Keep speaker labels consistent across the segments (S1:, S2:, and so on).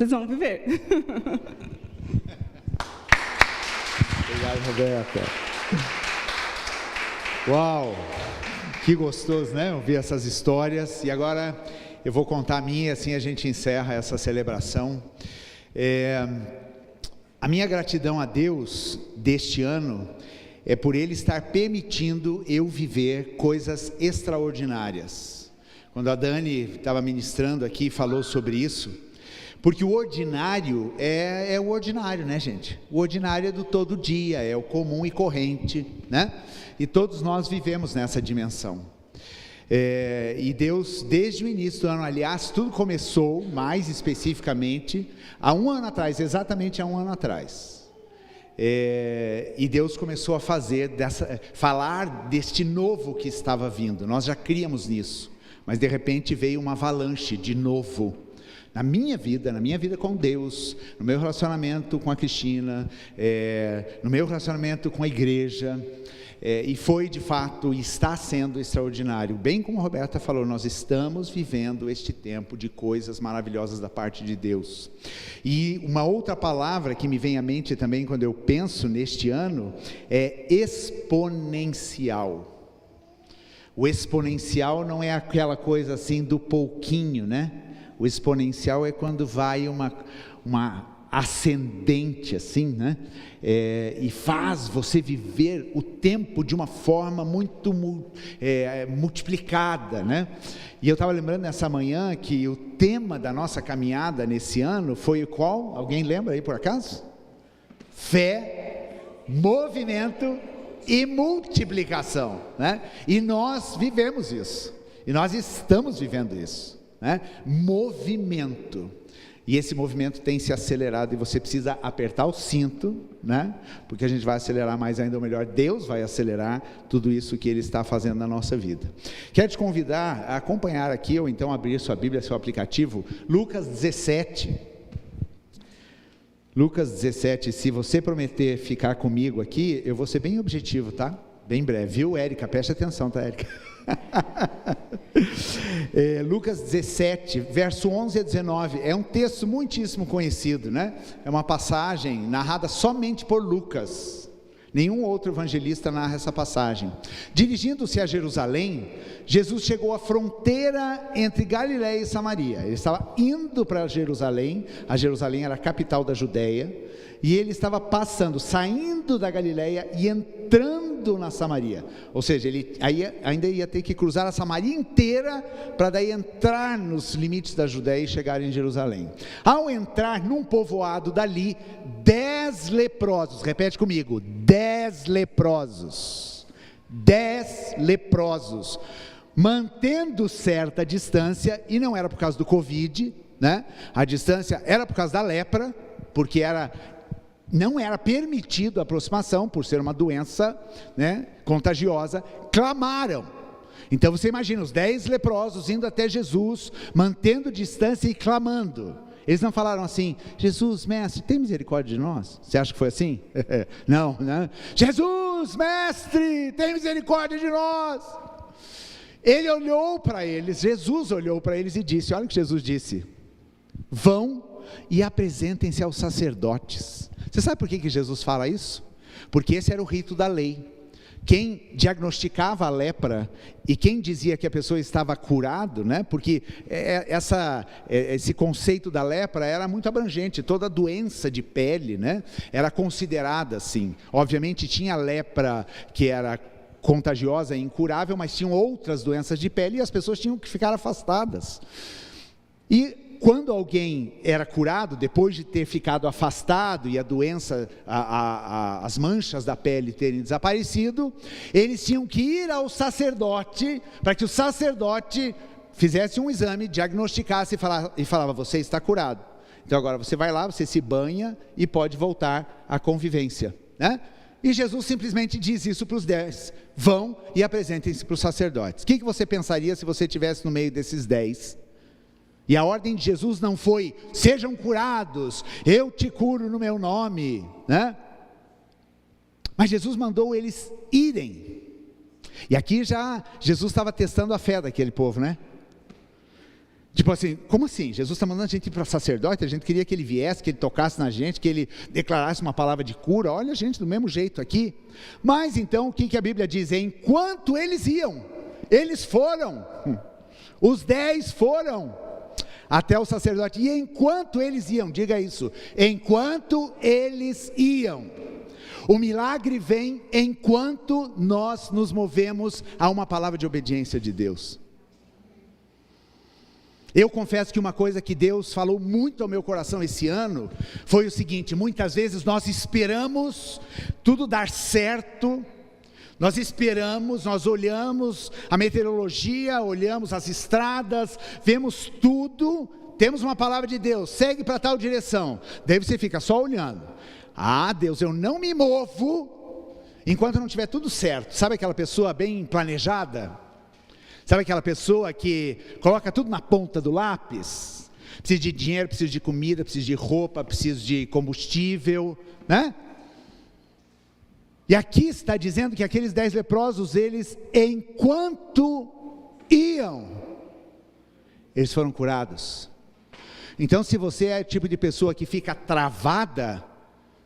S1: Vocês vão viver.
S2: Obrigado, Roberta. Uau, que gostoso, né? Ouvir essas histórias. E agora eu vou contar a minha, assim a gente encerra essa celebração. A minha gratidão a Deus deste ano é por Ele estar permitindo eu viver coisas extraordinárias. Quando a Dani estava ministrando aqui e falou sobre isso, porque o ordinário é o ordinário, né, gente? O ordinário é do todo dia, é o comum e corrente, né? E todos nós vivemos nessa dimensão. E Deus, desde o início do ano, aliás, tudo começou, mais especificamente, há um ano atrás, exatamente há um ano atrás. E Deus começou a falar deste novo que estava vindo. Nós já críamos nisso, mas de repente veio uma avalanche de novo. Na minha vida com Deus, no meu relacionamento com a Cristina, no meu relacionamento com a igreja, e foi de fato, e está sendo extraordinário. Bem como a Roberta falou, nós estamos vivendo este tempo de coisas maravilhosas da parte de Deus. E uma outra palavra que me vem à mente também quando eu penso neste ano, é exponencial. O exponencial não é aquela coisa assim do pouquinho, né? O exponencial é quando vai uma ascendente assim, né? E faz você viver o tempo de uma forma muito multiplicada, né? E eu estava lembrando nessa manhã que o tema da nossa caminhada nesse ano foi qual? Alguém lembra aí por acaso? Fé, movimento e multiplicação, né? E nós vivemos isso, e nós estamos vivendo isso, né? Movimento, e esse movimento tem se acelerado, e você precisa apertar o cinto, né? Porque a gente vai acelerar mais ainda, ou melhor, Deus vai acelerar tudo isso que Ele está fazendo na nossa vida. Quero te convidar a acompanhar aqui, ou então abrir sua Bíblia, seu aplicativo, Lucas 17, se você prometer ficar comigo aqui, eu vou ser bem objetivo, tá? Bem breve, viu, Érica? Preste atenção, tá, Érica? Lucas 17, verso 11 a 19, é um texto muitíssimo conhecido, né? É uma passagem narrada somente por Lucas. Nenhum outro evangelista narra essa passagem. Dirigindo-se a Jerusalém, Jesus chegou à fronteira entre Galiléia e Samaria. Ele estava indo para Jerusalém, a Jerusalém era a capital da Judéia, e ele estava saindo da Galiléia e entrando na Samaria, ou seja, ele ainda ia ter que cruzar a Samaria inteira, para daí entrar nos limites da Judéia e chegar em Jerusalém. Ao entrar num povoado dali, 10 leprosos, repete comigo, 10 leprosos, mantendo certa distância, e não era por causa do Covid, né? A distância era por causa da lepra, porque não era permitido a aproximação, por ser uma doença, né, contagiosa, clamaram. Então você imagina, os 10 leprosos indo até Jesus, mantendo distância e clamando. Eles não falaram assim: Jesus, mestre, tem misericórdia de nós? Você acha que foi assim? Não, né? Jesus, mestre, tem misericórdia de nós. Ele olhou para eles, Jesus olhou para eles e disse, olha o que Jesus disse: vão e apresentem-se aos sacerdotes. Você sabe por que Jesus fala isso? Porque esse era o rito da lei. Quem diagnosticava a lepra e quem dizia que a pessoa estava curado, né? Porque esse conceito da lepra era muito abrangente, toda doença de pele, né, era considerada assim. Obviamente tinha a lepra que era contagiosa e incurável, mas tinham outras doenças de pele e as pessoas tinham que ficar afastadas. E quando alguém era curado, depois de ter ficado afastado e a doença, as manchas da pele terem desaparecido, eles tinham que ir ao sacerdote, para que o sacerdote fizesse um exame, diagnosticasse e falava, você está curado. Então agora você vai lá, você se banha e pode voltar à convivência, né? E Jesus simplesmente diz isso para os 10, vão e apresentem-se para os sacerdotes. O que você pensaria se você estivesse no meio desses 10? E a ordem de Jesus não foi, sejam curados, eu te curo no meu nome, né? Mas Jesus mandou eles irem. E aqui já Jesus estava testando a fé daquele povo, né? Tipo assim, como assim? Jesus está mandando a gente ir para sacerdote, a gente queria que ele viesse, que ele tocasse na gente, que ele declarasse uma palavra de cura. Olha a gente do mesmo jeito aqui. Mas então o que a Bíblia diz? Enquanto eles iam, eles foram, os 10 foram até o sacerdote. E enquanto eles iam, diga isso, enquanto eles iam. O milagre vem enquanto nós nos movemos a uma palavra de obediência de Deus. Eu confesso que uma coisa que Deus falou muito ao meu coração esse ano foi o seguinte: muitas vezes nós esperamos tudo dar certo, nós esperamos, nós olhamos a meteorologia, olhamos as estradas, vemos tudo, temos uma palavra de Deus, segue para tal direção, daí você fica só olhando. Ah, Deus, eu não me movo enquanto não tiver tudo certo. Sabe aquela pessoa bem planejada? Sabe aquela pessoa que coloca tudo na ponta do lápis? Precisa de dinheiro, precisa de comida, precisa de roupa, precisa de combustível, né? E aqui está dizendo que aqueles 10 leprosos, eles, enquanto iam, eles foram curados. Então, se você é o tipo de pessoa que fica travada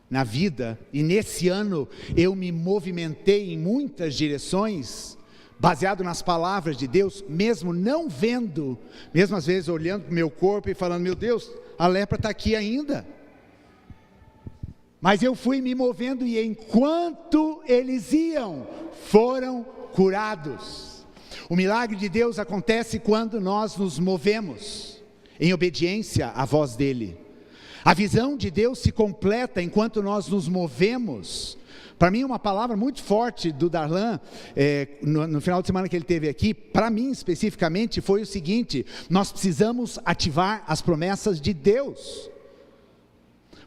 S2: na vida, e nesse ano eu me movimentei em muitas direções, baseado nas palavras de Deus, mesmo não vendo, mesmo às vezes olhando para o meu corpo e falando, meu Deus, a lepra está aqui ainda, mas eu fui me movendo, e enquanto eles iam, foram curados. O milagre de Deus acontece quando nós nos movemos em obediência à voz dele. A visão de Deus se completa enquanto nós nos movemos. Para mim, uma palavra muito forte do Darlan, no final de semana que ele teve aqui, para mim especificamente, foi o seguinte: nós precisamos ativar as promessas de Deus.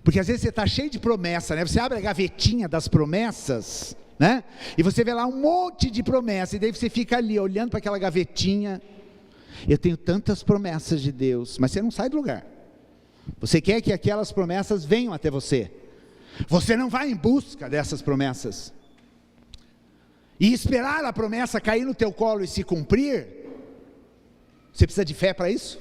S2: Porque às vezes você está cheio de promessa, né? Você abre a gavetinha das promessas, né? E você vê lá um monte de promessas, e daí você fica ali olhando para aquela gavetinha. Eu tenho tantas promessas de Deus, mas você não sai do lugar. Você quer que aquelas promessas venham até você. Você não vai em busca dessas promessas. E esperar a promessa cair no teu colo e se cumprir, você precisa de fé para isso?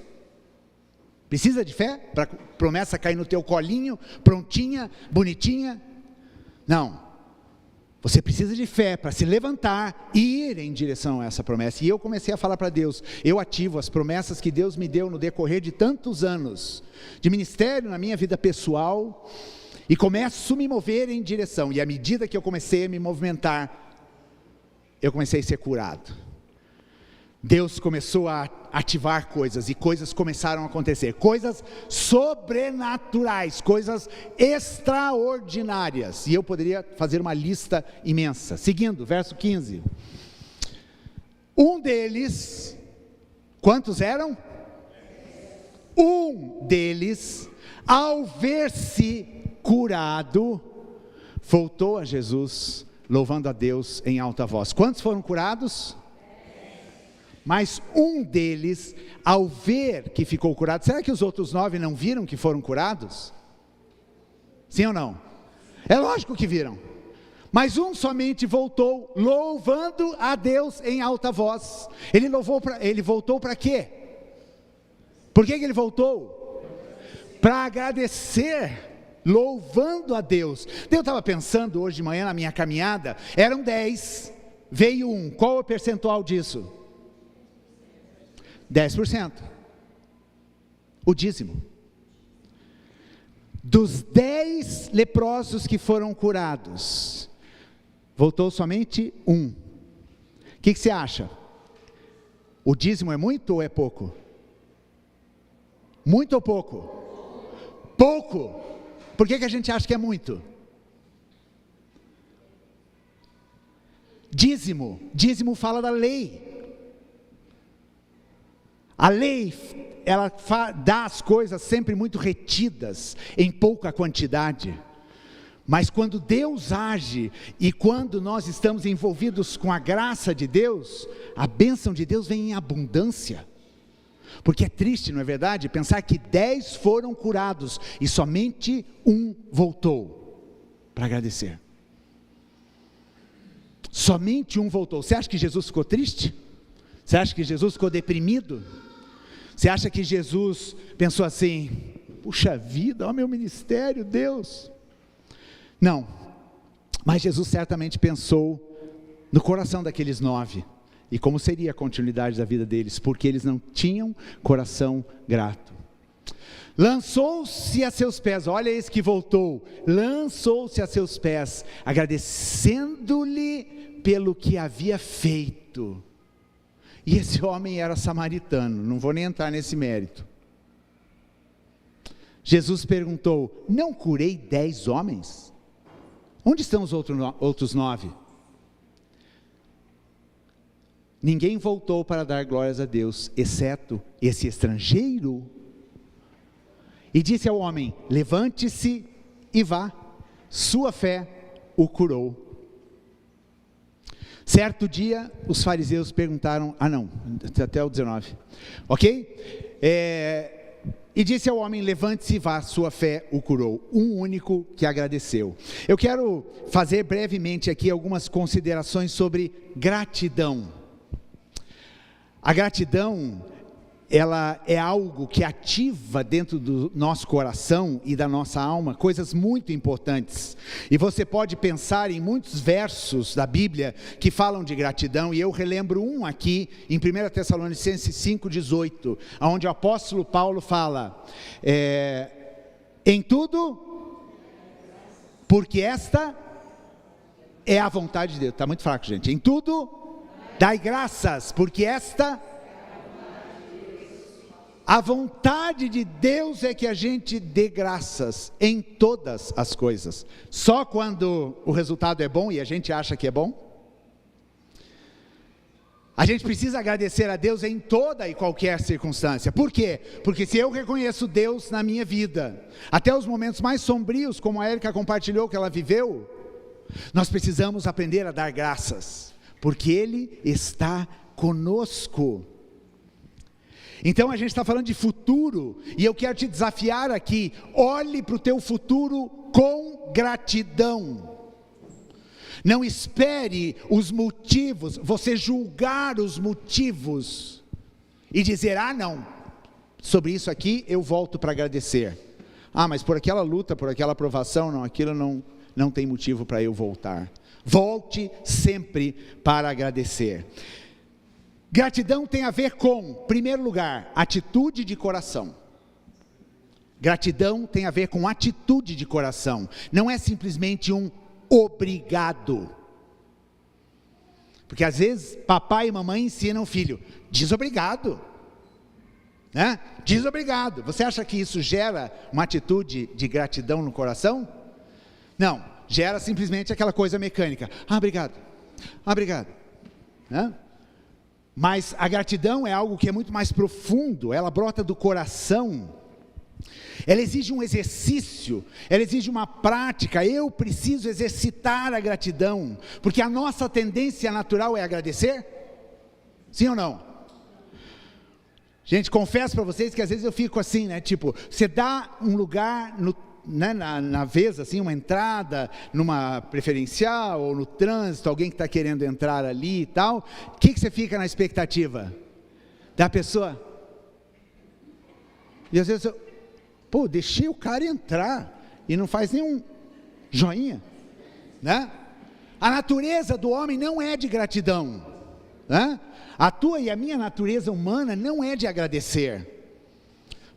S2: Precisa de fé para a promessa cair no teu colinho, prontinha, bonitinha? Não. Você precisa de fé para se levantar e ir em direção a essa promessa. E eu comecei a falar para Deus, eu ativo as promessas que Deus me deu no decorrer de tantos anos de ministério na minha vida pessoal, e começo a me mover em direção. E à medida que eu comecei a me movimentar, eu comecei a ser curado. Deus começou a ativar coisas, e coisas começaram a acontecer, coisas sobrenaturais, coisas extraordinárias, e eu poderia fazer uma lista imensa. Seguindo, verso 15, um deles, quantos eram? Um deles, ao ver-se curado, voltou a Jesus, louvando a Deus em alta voz. Quantos foram curados? Mas um deles, ao ver que ficou curado, será que os outros 9 não viram que foram curados? Sim ou não? É lógico que viram. Mas um somente voltou, louvando a Deus em alta voz. Ele voltou para quê? Por que ele voltou? Para agradecer, louvando a Deus. Eu estava pensando hoje de manhã na minha caminhada, eram 10, veio um, qual é o percentual disso? 10%, o dízimo. Dos 10 leprosos que foram curados, voltou somente um. O que você acha? O dízimo é muito ou é pouco? Muito ou pouco? Pouco. Por que a gente acha que é muito? Dízimo fala da lei. A lei, ela dá as coisas sempre muito retidas, em pouca quantidade. Mas quando Deus age, e quando nós estamos envolvidos com a graça de Deus, a bênção de Deus vem em abundância. Porque é triste, não é verdade? Pensar que 10 foram curados, e somente um voltou, para agradecer. Somente um voltou. Você acha que Jesus ficou triste? Você acha que Jesus ficou deprimido? Você acha que Jesus pensou assim: puxa vida, olha o meu ministério, Deus? Não, mas Jesus certamente pensou no coração daqueles 9, e como seria a continuidade da vida deles, porque eles não tinham coração grato. Lançou-se a seus pés, olha esse que voltou, lançou-se a seus pés, agradecendo-lhe pelo que havia feito. E esse homem era samaritano, não vou nem entrar nesse mérito. Jesus perguntou: não curei 10 homens? Onde estão os outros 9? Ninguém voltou para dar glórias a Deus, exceto esse estrangeiro. E disse ao homem: levante-se e vá, sua fé o curou. Certo dia, os fariseus perguntaram, até o 19, ok? E disse ao homem: levante-se e vá, sua fé o curou. Um único que agradeceu. Eu quero fazer brevemente aqui algumas considerações sobre gratidão. A gratidão, ela é algo que ativa dentro do nosso coração e da nossa alma coisas muito importantes. E você pode pensar em muitos versos da Bíblia que falam de gratidão, e eu relembro um aqui em 1 Tessalonicenses 5,18, onde o apóstolo Paulo fala, em tudo, porque esta é a vontade de Deus. Está muito fraco, gente. Em tudo, dai graças, porque esta... A vontade de Deus é que a gente dê graças em todas as coisas. Só quando o resultado é bom e a gente acha que é bom? A gente precisa agradecer a Deus em toda e qualquer circunstância. Por quê? Porque se eu reconheço Deus na minha vida, até os momentos mais sombrios, como a Érica compartilhou que ela viveu, nós precisamos aprender a dar graças, porque Ele está conosco. Então a gente está falando de futuro, e eu quero te desafiar aqui: olhe para o teu futuro com gratidão. Não espere os motivos, você julgar os motivos e dizer: não, sobre isso aqui eu volto para agradecer. Mas por aquela luta, por aquela provação, não, aquilo não tem motivo para eu voltar. Volte sempre para agradecer. Gratidão tem a ver com, em primeiro lugar, atitude de coração. Gratidão tem a ver com atitude de coração. Não é simplesmente um obrigado. Porque às vezes papai e mamãe ensinam o filho: diz obrigado, né? Diz obrigado. Você acha que isso gera uma atitude de gratidão no coração? Não, gera simplesmente aquela coisa mecânica: obrigado, obrigado, né? Mas a gratidão é algo que é muito mais profundo, ela brota do coração, ela exige um exercício, ela exige uma prática. Eu preciso exercitar a gratidão, porque a nossa tendência natural é agradecer? Sim ou não? Gente, confesso para vocês que às vezes eu fico assim, né? Tipo, você dá um lugar na vez, assim, uma entrada numa preferencial ou no trânsito, alguém que está querendo entrar ali e tal, o que você fica na expectativa? Da pessoa? E às vezes deixei o cara entrar e não faz nenhum joinha, né? A natureza do homem não é de gratidão, né? A tua e a minha natureza humana não é de agradecer,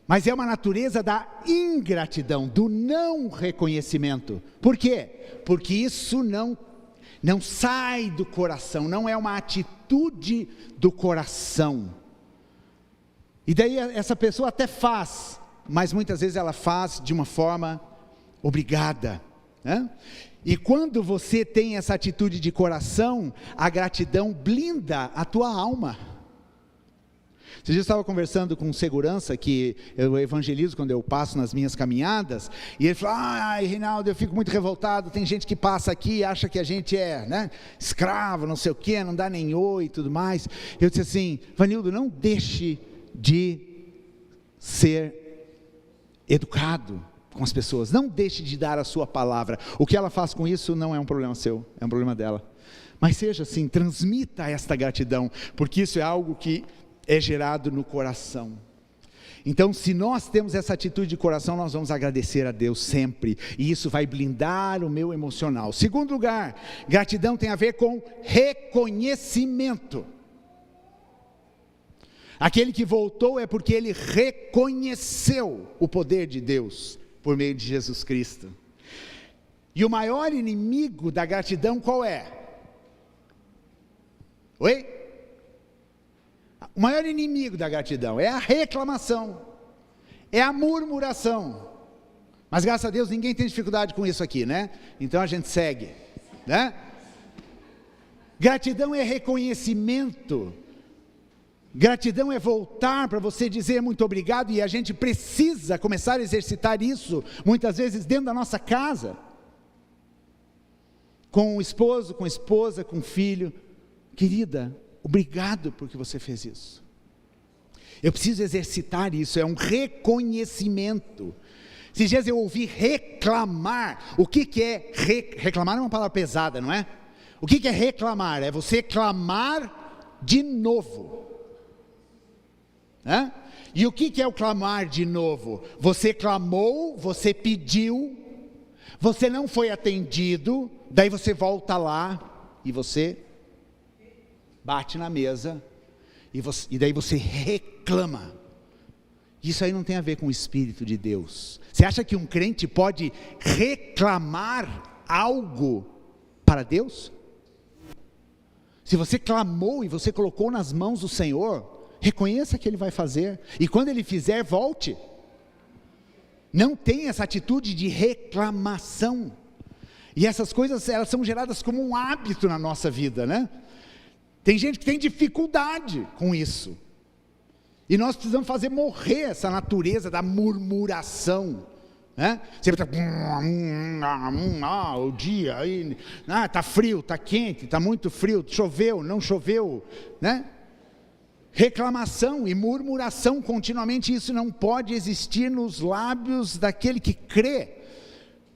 S2: mas é uma natureza da ingratidão, do não reconhecimento. Por quê? Porque isso não sai do coração, não é uma atitude do coração. E daí essa pessoa até faz, mas muitas vezes ela faz de uma forma obrigada, né? E quando você tem essa atitude de coração, a gratidão blinda a tua alma. Esses dias eu estava conversando com um segurança que eu evangelizo quando eu passo nas minhas caminhadas, e ele falou: Reinaldo, eu fico muito revoltado, tem gente que passa aqui e acha que a gente é, né, escravo, não sei o que, não dá nem oi e tudo mais. Eu disse assim: Vanildo, não deixe de ser educado com as pessoas, não deixe de dar a sua palavra. O que ela faz com isso não é um problema seu, é um problema dela, mas seja assim, transmita esta gratidão, porque isso é algo que é gerado no coração. Então, se nós temos essa atitude de coração, nós vamos agradecer a Deus sempre, e isso vai blindar o meu emocional. Segundo lugar, gratidão tem a ver com reconhecimento. Aquele que voltou é porque ele reconheceu o poder de Deus por meio de Jesus Cristo. E o maior inimigo da gratidão qual é? Oi? O maior inimigo da gratidão é a reclamação, é a murmuração. Mas graças a Deus ninguém tem dificuldade com isso aqui, né? Então a gente segue, né? Gratidão é reconhecimento. Gratidão é voltar para você dizer muito obrigado, e a gente precisa começar a exercitar isso, muitas vezes dentro da nossa casa. Com o esposo, com a esposa, com o filho. Querida, obrigado porque você fez isso. Eu preciso exercitar isso, é um reconhecimento. Esses dias eu ouvi reclamar. O que é reclamar? É uma palavra pesada, não é? O que é reclamar? É você clamar de novo. E o que é o clamar de novo? Você clamou, você pediu, você não foi atendido, daí você volta lá e você bate na mesa e daí você reclama. Isso aí não tem a ver com o Espírito de Deus. Você acha que um crente pode reclamar algo para Deus? Se você clamou e você colocou nas mãos do Senhor, reconheça que Ele vai fazer, e quando Ele fizer, volte. Não tem essa atitude de reclamação. E essas coisas, elas são geradas como um hábito na nossa vida, né? Tem gente que tem dificuldade com isso. E nós precisamos fazer morrer essa natureza da murmuração, né? Você está, o dia, está frio, está quente, está muito frio, choveu, não choveu, né? Reclamação e murmuração continuamente, isso não pode existir nos lábios daquele que crê.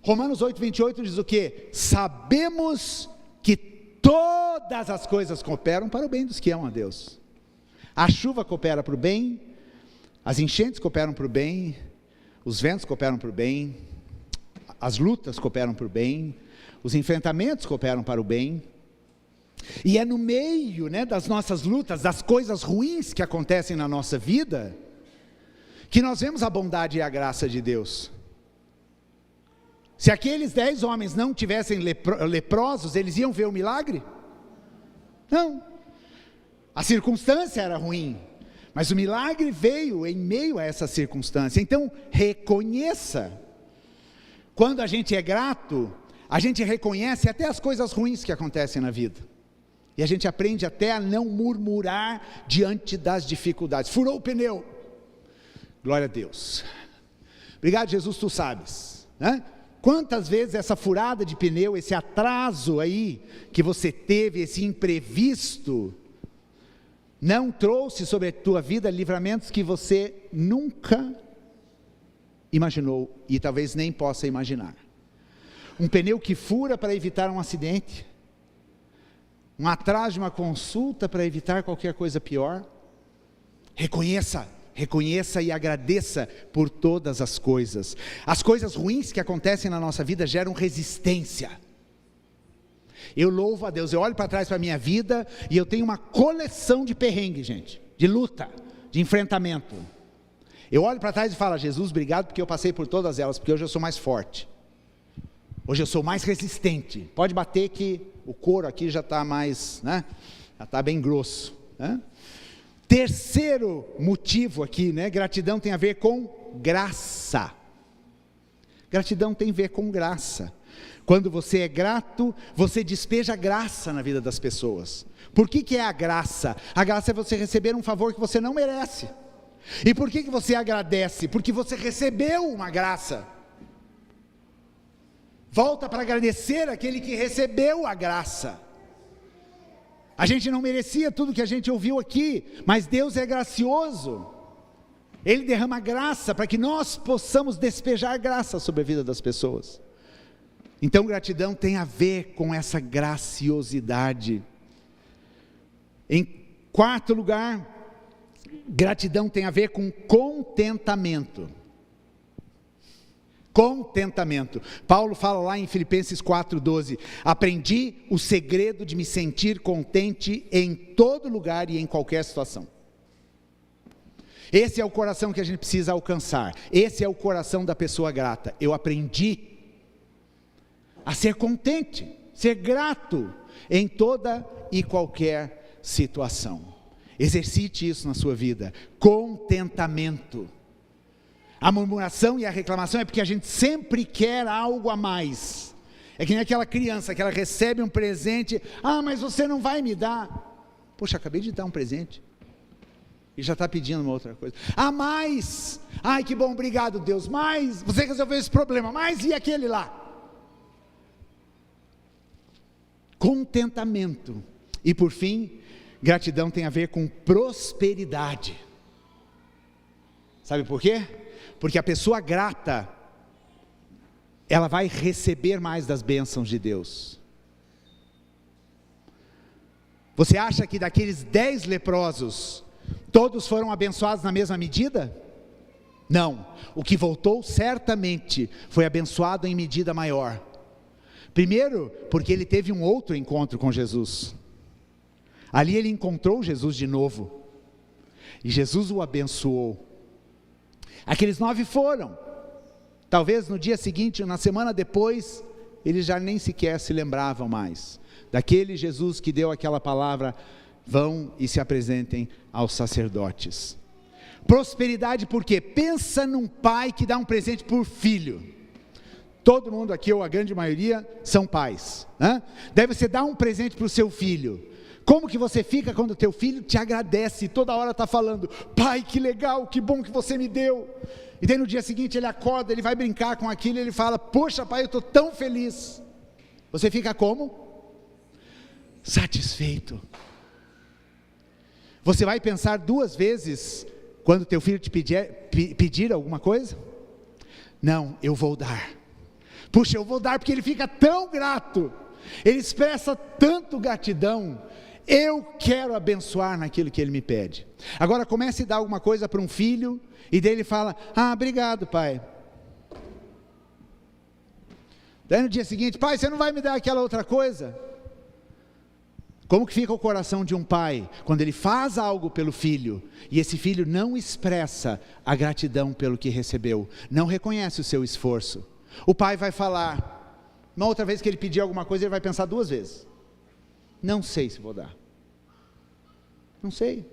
S2: Romanos 8:28 diz o quê? Sabemos que todas as coisas cooperam para o bem dos que amam a Deus. A chuva coopera para o bem, as enchentes cooperam para o bem, os ventos cooperam para o bem, as lutas cooperam para o bem, os enfrentamentos cooperam para o bem. E é no meio, né, das nossas lutas, das coisas ruins que acontecem na nossa vida, que nós vemos a bondade e a graça de Deus. Se aqueles 10 homens não tivessem leprosos, eles iam ver o milagre? Não. A circunstância era ruim, mas o milagre veio em meio a essa circunstância. Então, reconheça. Quando a gente é grato, a gente reconhece até as coisas ruins que acontecem na vida. E a gente aprende até a não murmurar diante das dificuldades. Furou o pneu. Glória a Deus. Obrigado, Jesus, tu sabes, né? Quantas vezes essa furada de pneu, esse atraso aí que você teve, esse imprevisto, não trouxe sobre a tua vida livramentos que você nunca imaginou e talvez nem possa imaginar. Um pneu que fura para evitar um acidente, um atraso de uma consulta para evitar qualquer coisa pior. Reconheça e agradeça por todas as coisas. As coisas ruins que acontecem na nossa vida geram resistência. Eu louvo a Deus, eu olho para trás para a minha vida e eu tenho uma coleção de perrengue, gente, de luta, de enfrentamento. Eu olho para trás e falo, Jesus, obrigado porque eu passei por todas elas, porque hoje eu sou mais forte. Hoje eu sou mais resistente. Pode bater que o couro aqui já está mais, né? Já está bem grosso, né? Terceiro motivo aqui, né? Gratidão tem a ver com graça. Gratidão tem a ver com graça. Quando você é grato, você despeja graça na vida das pessoas. Por que é a graça? A graça é você receber um favor que você não merece. E por que você agradece? Porque você recebeu uma graça. Volta para agradecer aquele que recebeu a graça. A gente não merecia tudo que a gente ouviu aqui, mas Deus é gracioso. Ele derrama graça para que nós possamos despejar graça sobre a vida das pessoas. Então gratidão tem a ver com essa graciosidade. Em quarto lugar, Gratidão tem a ver com contentamento. Contentamento. Paulo fala lá em Filipenses 4:12, aprendi o segredo de me sentir contente em todo lugar e em qualquer situação. Esse é o coração que a gente precisa alcançar. Esse é o coração da pessoa grata. Eu aprendi a ser contente, ser grato em toda e qualquer situação. Exercite isso na sua vida. Contentamento. A murmuração e a reclamação é porque a gente sempre quer algo a mais. É que nem aquela criança que ela recebe um presente. Ah, mas você não vai me dar. Poxa, acabei de dar um presente. E já está pedindo uma outra coisa. Ah, mais. Ai, que bom, obrigado Deus. Mas, você resolveu esse problema. Mas e aquele lá? Contentamento. E por fim, gratidão tem a ver com prosperidade. Sabe por quê? Porque a pessoa grata, ela vai receber mais das bênçãos de Deus. Você acha que daqueles 10 leprosos, todos foram abençoados na mesma medida? Não. O que voltou certamente foi abençoado em medida maior. Primeiro, porque ele teve um outro encontro com Jesus. Ali ele encontrou Jesus de novo. E Jesus o abençoou. Aqueles 9 foram. Talvez no dia seguinte, ou na semana depois, eles já nem sequer se lembravam mais daquele Jesus que deu aquela palavra: vão e se apresentem aos sacerdotes. Prosperidade por quê? Pensa num pai que dá um presente por filho. Todo mundo aqui, ou a grande maioria, são pais, né? Daí você dá um presente para o seu filho. Como que você fica quando o teu filho te agradece, toda hora está falando: pai, que legal, que bom que você me deu. E daí no dia seguinte ele acorda, ele vai brincar com aquilo e ele fala: poxa pai, eu estou tão feliz. Você fica como? Satisfeito. Você vai pensar 2 vezes quando teu filho te pedir alguma coisa? Não, eu vou dar. Puxa, eu vou dar, porque ele fica tão grato, ele expressa tanto gratidão. Eu quero abençoar naquilo que ele me pede. Agora comece a dar alguma coisa para um filho, e daí ele fala: ah, obrigado pai. Daí no dia seguinte: pai, você não vai me dar aquela outra coisa? Como que fica o coração de um pai, quando ele faz algo pelo filho, e esse filho não expressa a gratidão pelo que recebeu, não reconhece o seu esforço? O pai vai falar, uma outra vez que ele pedir alguma coisa, ele vai pensar 2 vezes. Não sei se vou dar. Não sei.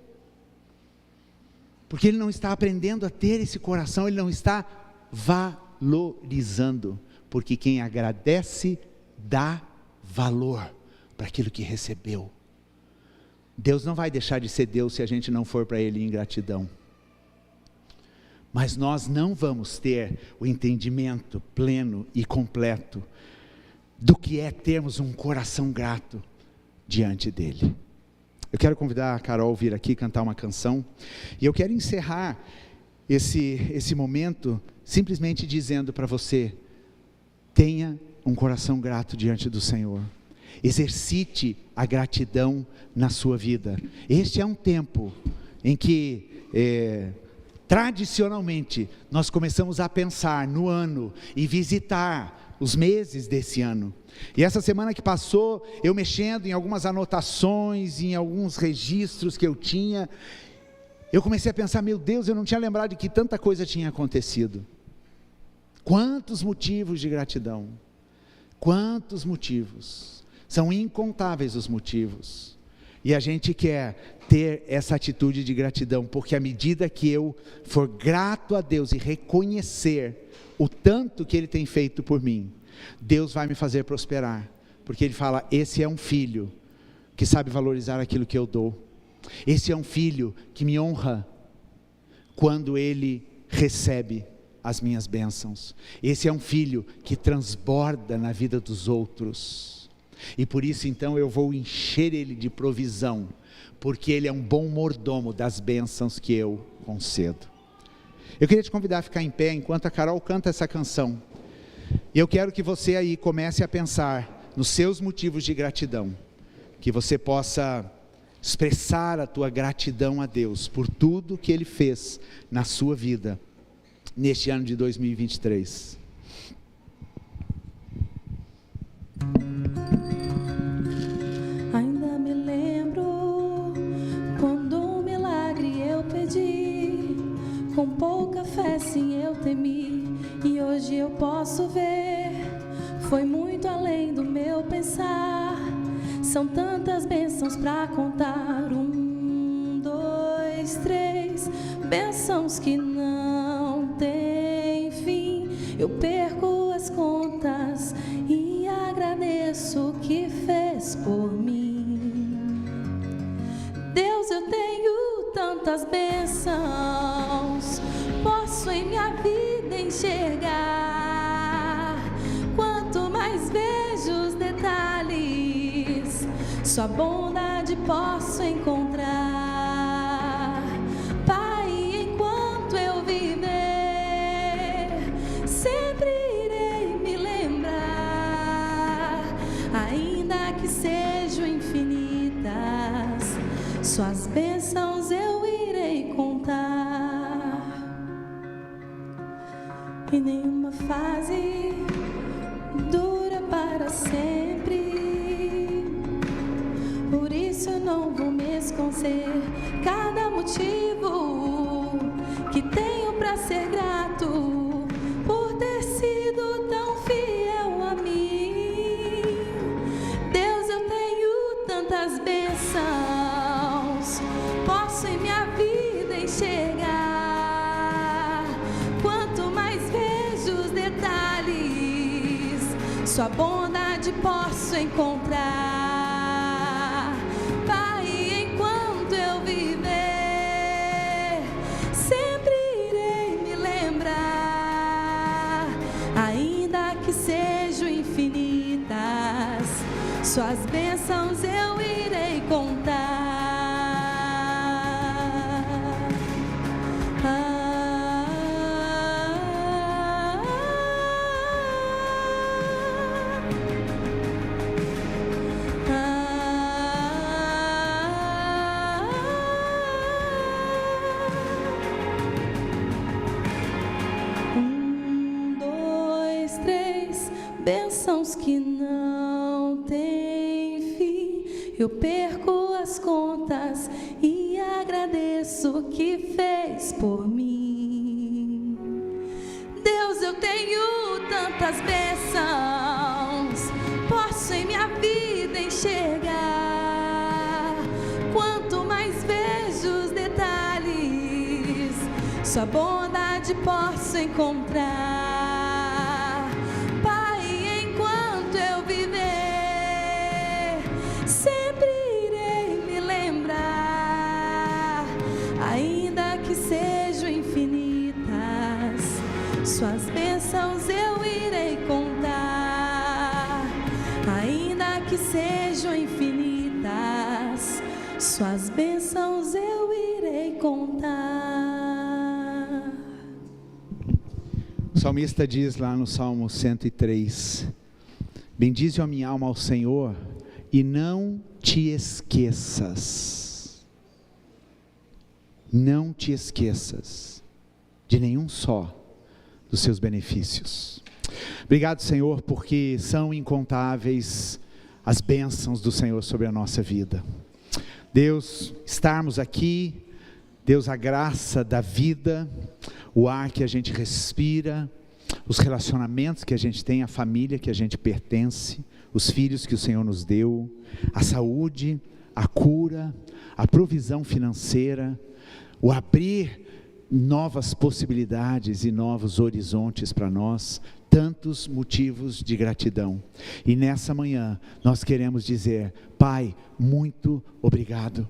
S2: Porque ele não está aprendendo a ter esse coração, ele não está valorizando. Porque quem agradece, dá valor para aquilo que recebeu. Deus não vai deixar de ser Deus se a gente não for para Ele em gratidão. Mas nós não vamos ter o entendimento pleno e completo do que é termos um coração grato diante dEle. Eu quero convidar a Carol a vir aqui cantar uma canção, e eu quero encerrar esse momento simplesmente dizendo para você: tenha um coração grato diante do Senhor. Exercite a gratidão na sua vida. Este é um tempo em que tradicionalmente nós começamos a pensar no ano e visitar os meses desse ano. E essa semana que passou, eu mexendo em algumas anotações, em alguns registros que eu tinha, eu comecei a pensar: meu Deus, eu não tinha lembrado de que tanta coisa tinha acontecido. Quantos motivos de gratidão, quantos motivos. São incontáveis os motivos, e a gente quer ter essa atitude de gratidão, porque à medida que eu for grato a Deus e reconhecer o tanto que Ele tem feito por mim, Deus vai me fazer prosperar, porque Ele fala: esse é um filho que sabe valorizar aquilo que eu dou, esse é um filho que me honra quando ele recebe as minhas bênçãos, esse é um filho que transborda na vida dos outros. E por isso então eu vou encher ele de provisão, porque ele é um bom mordomo das bênçãos que eu concedo. Eu queria te convidar a ficar em pé enquanto a Carol canta essa canção. E eu quero que você aí comece a pensar nos seus motivos de gratidão, que você possa expressar a tua gratidão a Deus por tudo que Ele fez na sua vida, neste ano de 2023.
S1: Ainda me lembro quando um milagre eu pedi, com pouca fé sim eu temi, e hoje eu posso ver, foi muito além do meu pensar. São tantas bênçãos pra contar, 1, 2, 3, bênçãos que não têm fim. Eu perco as contas e agradeço o que fez por mim. Deus, eu tenho tantas bênçãos, posso em minha vida enxergar. Quanto mais vejo os detalhes, sua bondade posso encontrar. Pai, enquanto eu viver, sempre irei me lembrar, ainda que sejam infinitas, suas bênçãos eu irei contar. E nenhuma fase dura para sempre, por isso eu não vou me esconder. Cada motivo que tenho para ser grato, por ter sido tão fiel a mim. Deus, eu tenho tantas bênçãos, posso em minha vida enxergar. Quanto mais vejo os detalhes, sua bondade posso encontrar. Pai, enquanto eu viver, sempre irei me lembrar, ainda que sejam infinitas, suas bênçãos eu irei contar. Bênçãos que não têm fim. Eu perco as contas e agradeço o que fez por mim. Deus, eu tenho tantas bênçãos, posso em minha vida enxergar. Quanto mais vejo os detalhes, sua bondade posso encontrar. Sejam infinitas, suas bênçãos eu irei contar. Ainda que sejam infinitas, suas bênçãos eu irei contar.
S2: O salmista diz lá no Salmo 103: bendize a minha alma ao Senhor e não te esqueças. Não te esqueças de nenhum só dos seus benefícios. Obrigado, Senhor, porque são incontáveis as bênçãos do Senhor sobre a nossa vida. Deus, estarmos aqui, Deus, a graça da vida, o ar que a gente respira, os relacionamentos que a gente tem, a família que a gente pertence, os filhos que o Senhor nos deu, a saúde, a cura, a provisão financeira, o abrir novas possibilidades e novos horizontes para nós, tantos motivos de gratidão. E nessa manhã nós queremos dizer: Pai, muito obrigado.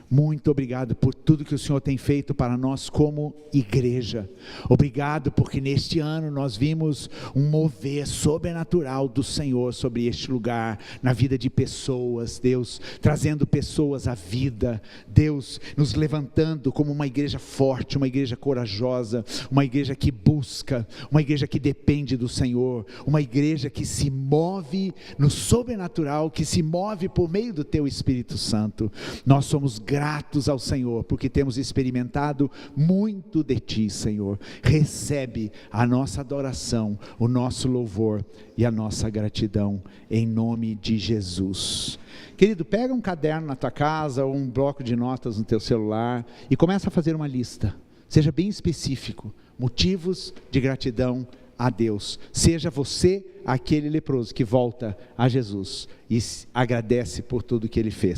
S2: Muito obrigado por tudo que o Senhor tem feito para nós como igreja. Obrigado porque neste ano nós vimos um mover sobrenatural do Senhor sobre este lugar, na vida de pessoas, Deus, trazendo pessoas à vida, Deus, nos levantando como uma igreja forte, uma igreja corajosa, uma igreja que busca, uma igreja que depende do Senhor, uma igreja que se move no sobrenatural, que se move por meio do Teu Espírito Santo. Nós somos gratos ao Senhor, porque temos experimentado muito de Ti, Senhor. Recebe a nossa adoração, o nosso louvor e a nossa gratidão, em nome de Jesus. Querido, pega um caderno na tua casa, ou um bloco de notas no teu celular, e começa a fazer uma lista. Seja bem específico, motivos de gratidão a Deus. Seja você aquele leproso que volta a Jesus e agradece por tudo que Ele fez.